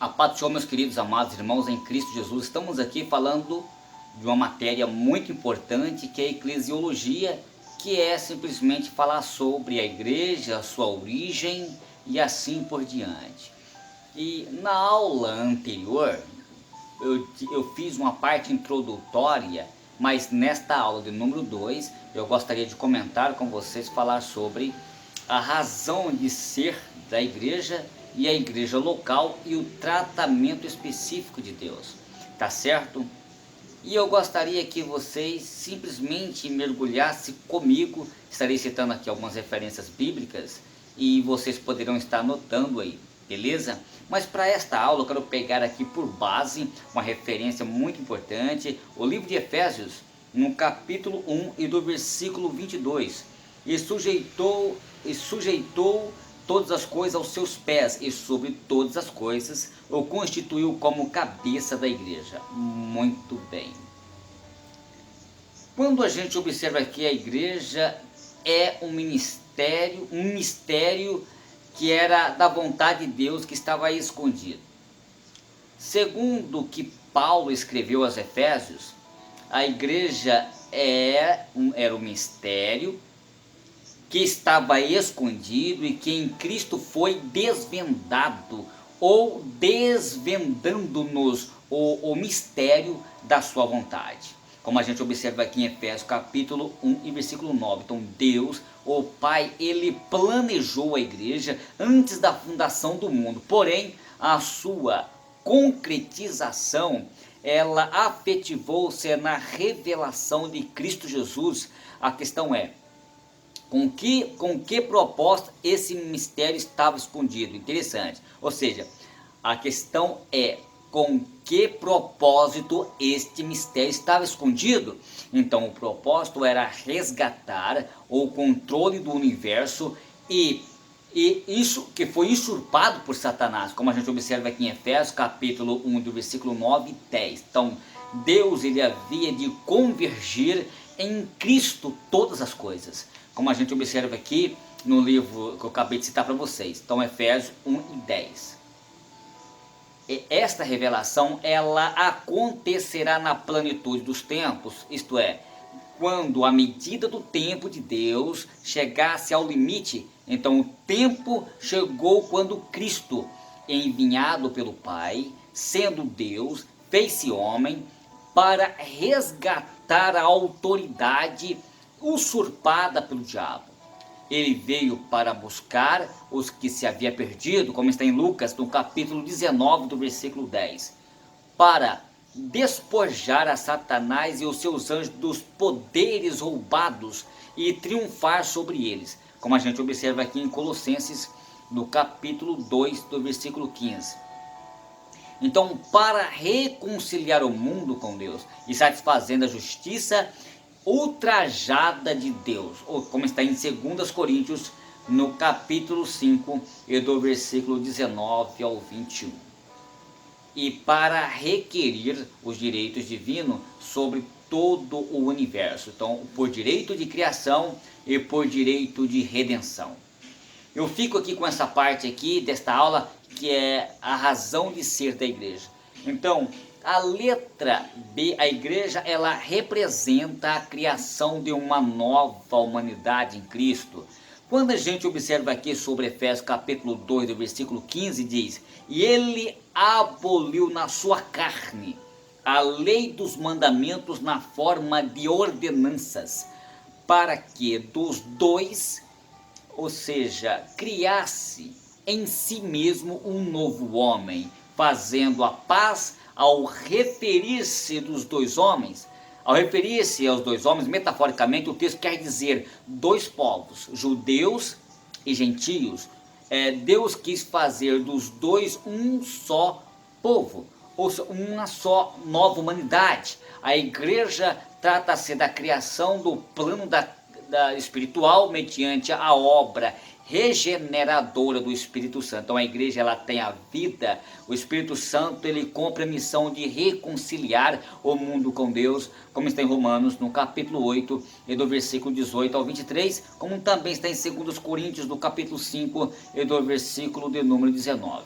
A paz do Senhor, meus queridos amados irmãos em Cristo Jesus. Estamos aqui falando de uma matéria muito importante, que é a eclesiologia, que é simplesmente falar sobre a igreja, a sua origem e assim por diante. E na aula anterior eu fiz uma parte introdutória, mas nesta aula de número 2 eu gostaria de comentar com vocês, falar sobre a razão de ser da igreja e a igreja local e o tratamento específico de Deus, tá certo? E eu gostaria que vocês simplesmente mergulhassem comigo. Estarei citando aqui algumas referências bíblicas e vocês poderão estar anotando aí, beleza? Mas para esta aula eu quero pegar aqui por base uma referência muito importante, o livro de Efésios, no capítulo 1 e do versículo 22. E sujeitou todas as coisas aos seus pés, e sobre todas as coisas o constituiu como cabeça da igreja. Muito bem. Quando a gente observa que a igreja é um mistério que era da vontade de Deus, que estava aí escondido. Segundo o que Paulo escreveu aos Efésios, a igreja era um mistério que estava escondido e que em Cristo foi desvendado, ou desvendando-nos o mistério da sua vontade. Como a gente observa aqui em Efésios capítulo 1 e versículo 9. Então Deus, o Pai, ele planejou a igreja antes da fundação do mundo. Porém, a sua concretização, ela afetivou-se na revelação de Cristo Jesus. A questão é, com que propósito esse mistério estava escondido? Interessante. Ou seja, a questão é, com que propósito este mistério estava escondido? Então o propósito era resgatar o controle do universo e isso que foi usurpado por Satanás, como a gente observa aqui em Efésios capítulo 1 do versículo 9 e 10. Então Deus, ele havia de convergir em Cristo todas as coisas, como a gente observa aqui no livro que eu acabei de citar para vocês. Então Efésios 1 e 10. E esta revelação, ela acontecerá na plenitude dos tempos, isto é, quando a medida do tempo de Deus chegasse ao limite. Então o tempo chegou quando Cristo, enviado pelo Pai, sendo Deus, fez-se homem para resgatar a autoridade usurpada pelo diabo. Ele veio para buscar os que se havia perdido, como está em Lucas, no capítulo 19, do versículo 10, para despojar a Satanás e os seus anjos dos poderes roubados e triunfar sobre eles, como a gente observa aqui em Colossenses, no capítulo 2, do versículo 15. Então, para reconciliar o mundo com Deus e satisfazendo a justiça ultrajada de Deus, ou como está em 2 Coríntios, no capítulo 5 e do versículo 19 ao 21. E para requerir os direitos divinos sobre todo o universo. Então, por direito de criação e por direito de redenção. Eu fico aqui com essa parte aqui desta aula, que é a razão de ser da igreja. Então, a letra B, a igreja, ela representa a criação de uma nova humanidade em Cristo. Quando a gente observa aqui sobre Efésios capítulo 2, do versículo 15, diz: e ele aboliu na sua carne a lei dos mandamentos na forma de ordenanças, para que dos dois, ou seja, criasse em si mesmo um novo homem, fazendo a paz. Ao referir-se dos dois homens, ao referir-se aos dois homens, metaforicamente, o texto quer dizer dois povos, judeus e gentios. Deus quis fazer dos dois um só povo, ou seja, uma só nova humanidade. A igreja trata-se da criação do plano da espiritual mediante a obra regeneradora do Espírito Santo. Então a igreja, ela tem a vida, o Espírito Santo, ele cumpre a missão de reconciliar o mundo com Deus, como está em Romanos, no capítulo 8 e do versículo 18 ao 23, como também está em 2 Coríntios, no capítulo 5 e do versículo de número 19.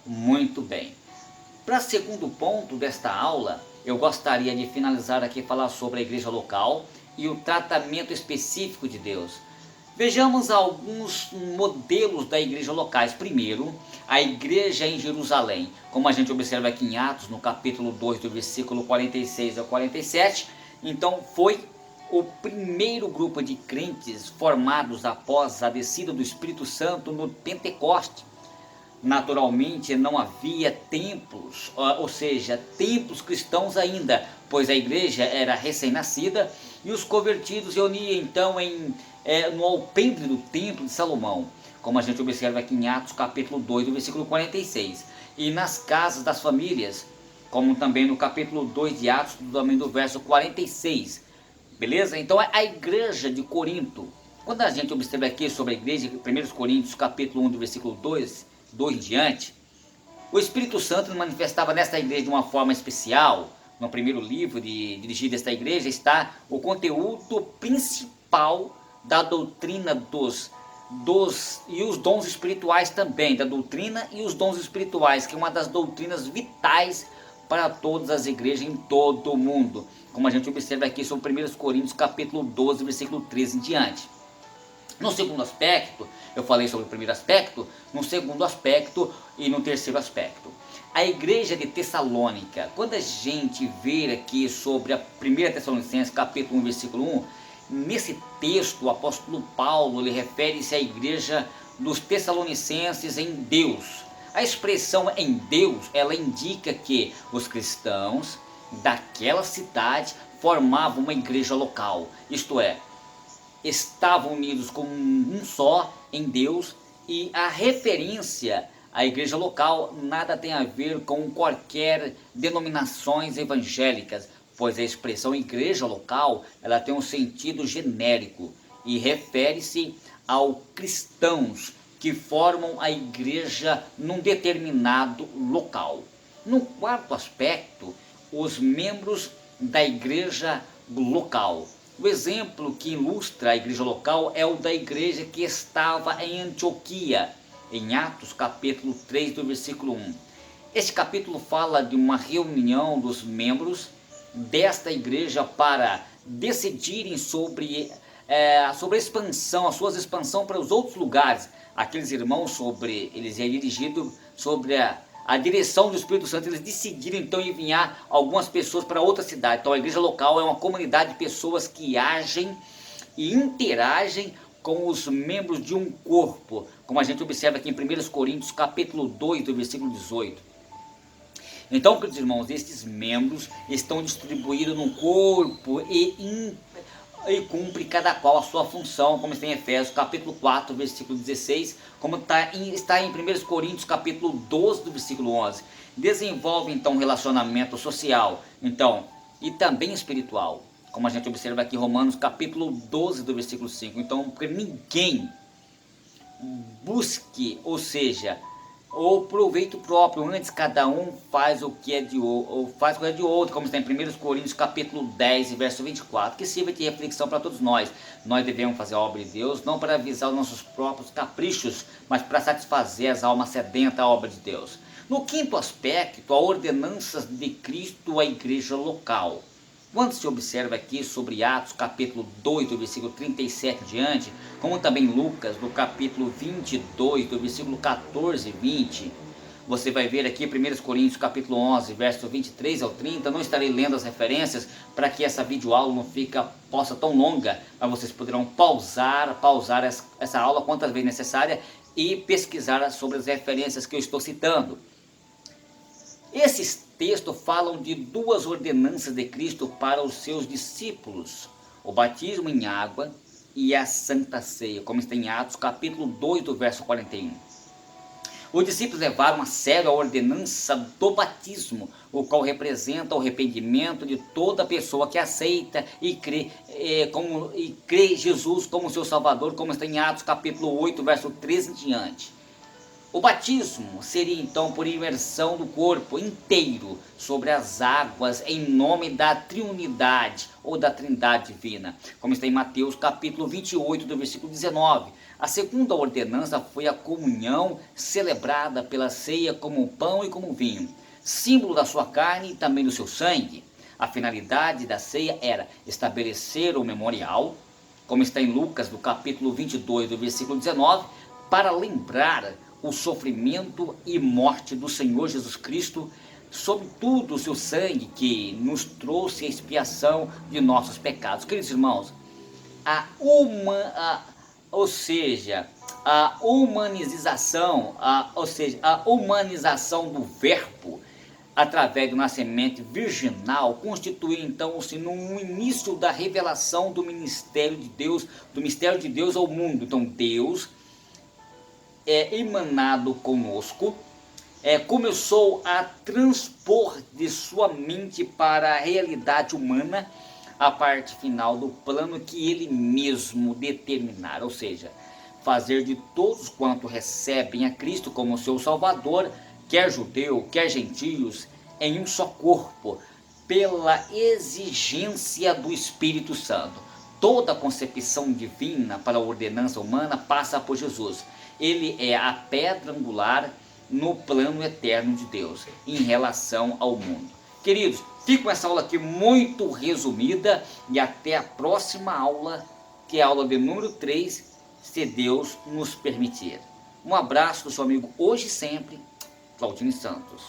Muito bem. Para segundo ponto desta aula, eu gostaria de finalizar aqui falar sobre a igreja local e o tratamento específico de Deus. Vejamos alguns modelos da igreja locais. Primeiro, a igreja em Jerusalém, como a gente observa aqui em Atos, no capítulo 2, do versículo 46 ao 47. Então, foi o primeiro grupo de crentes formados após a descida do Espírito Santo no Pentecoste. Naturalmente não havia templos, ou seja, templos cristãos ainda, pois a igreja era recém-nascida e os convertidos reuniam então no alpendre do templo de Salomão, como a gente observa aqui em Atos capítulo 2, do versículo 46, e nas casas das famílias, como também no capítulo 2 de Atos, também do verso 46, beleza? Então a igreja de Corinto, quando a gente observa aqui sobre a igreja, 1 Coríntios capítulo 1, do versículo 2 em diante, o Espírito Santo manifestava nesta igreja de uma forma especial. No primeiro livro dirigido a esta igreja está o conteúdo principal da doutrina e os dons espirituais também, da doutrina e os dons espirituais, que é uma das doutrinas vitais para todas as igrejas em todo o mundo, como a gente observa aqui sobre 1 Coríntios capítulo 12, versículo 13 em diante. No segundo aspecto, eu falei sobre o primeiro aspecto, no segundo aspecto e no terceiro aspecto. A igreja de Tessalônica, quando a gente vê aqui sobre a 1 Tessalonicenses, capítulo 1, versículo 1, nesse texto o apóstolo Paulo ele refere-se à igreja dos Tessalonicenses em Deus. A expressão em Deus, ela indica que os cristãos daquela cidade formavam uma igreja local, isto é, estavam unidos como um só em Deus, e a referência à igreja local nada tem a ver com qualquer denominações evangélicas, pois a expressão igreja local ela tem um sentido genérico e refere-se aos cristãos que formam a igreja num determinado local. No quarto aspecto, os membros da igreja local. O exemplo que ilustra a igreja local é o da igreja que estava em Antioquia, em Atos capítulo 3, do versículo 1. Este capítulo fala de uma reunião dos membros desta igreja para decidirem sobre a expansão, a sua expansão para os outros lugares. Aqueles irmãos, eles é dirigido sobre a direção do Espírito Santo, eles decidiram então enviar algumas pessoas para outra cidade. Então a igreja local é uma comunidade de pessoas que agem e interagem com os membros de um corpo, como a gente observa aqui em 1 Coríntios capítulo 2, do versículo 18. Então, queridos irmãos, estes membros estão distribuídos no corpo e cumpre cada qual a sua função, como está em Efésios capítulo 4, versículo 16, como está em 1 Coríntios capítulo 12, do versículo 11. Desenvolve então um relacionamento social, então, e também espiritual, como a gente observa aqui em Romanos capítulo 12, do versículo 5. Então, que ninguém busque, ou seja, ou proveito próprio, antes cada um faz o que é de outro, como está em 1 Coríntios capítulo 10, verso 24, que sirva de reflexão para todos nós. Nós devemos fazer a obra de Deus, não para avisar os nossos próprios caprichos, mas para satisfazer as almas sedentas à obra de Deus. No quinto aspecto, a ordenanças de Cristo à igreja local. Quando se observa aqui sobre Atos capítulo 2, do versículo 37 em diante, como também Lucas, no capítulo 22, do versículo 14 e 20, você vai ver aqui 1 Coríntios capítulo 11, verso 23 ao 30, não estarei lendo as referências para que essa videoaula não possa tão longa, mas vocês poderão pausar essa aula quantas vezes necessária e pesquisar sobre as referências que eu estou citando. Esses textos falam de duas ordenanças de Cristo para os seus discípulos: o batismo em água e a Santa Ceia, como está em Atos capítulo 2, do verso 41. Os discípulos levaram a sério a ordenança do batismo, o qual representa o arrependimento de toda pessoa que aceita e crê Jesus como seu Salvador, como está em Atos capítulo 8, verso 13 em diante. O batismo seria então por imersão do corpo inteiro sobre as águas em nome da triunidade ou da trindade divina, como está em Mateus capítulo 28, do versículo 19. A segunda ordenança foi a comunhão celebrada pela ceia como pão e como vinho, símbolo da sua carne e também do seu sangue. A finalidade da ceia era estabelecer o memorial, como está em Lucas, no capítulo 22, do versículo 19, para lembrar o sofrimento e morte do Senhor Jesus Cristo, sobretudo o seu sangue que nos trouxe a expiação de nossos pecados. Queridos irmãos, a humanização do verbo através do nascimento virginal constitui então no início da revelação do ministério de Deus ao mundo. Então Deus é emanado conosco, começou a transpor de sua mente para a realidade humana a parte final do plano que ele mesmo determinar, ou seja, fazer de todos quanto recebem a Cristo como seu Salvador, quer judeu, quer gentios, em um só corpo, pela exigência do Espírito Santo. Toda a concepção divina para a ordenança humana passa por Jesus. Ele é a pedra angular no plano eterno de Deus em relação ao mundo. Queridos, fico com essa aula aqui muito resumida e até a próxima aula, que é a aula de número 3, se Deus nos permitir. Um abraço do seu amigo hoje e sempre, Claudinei Santos.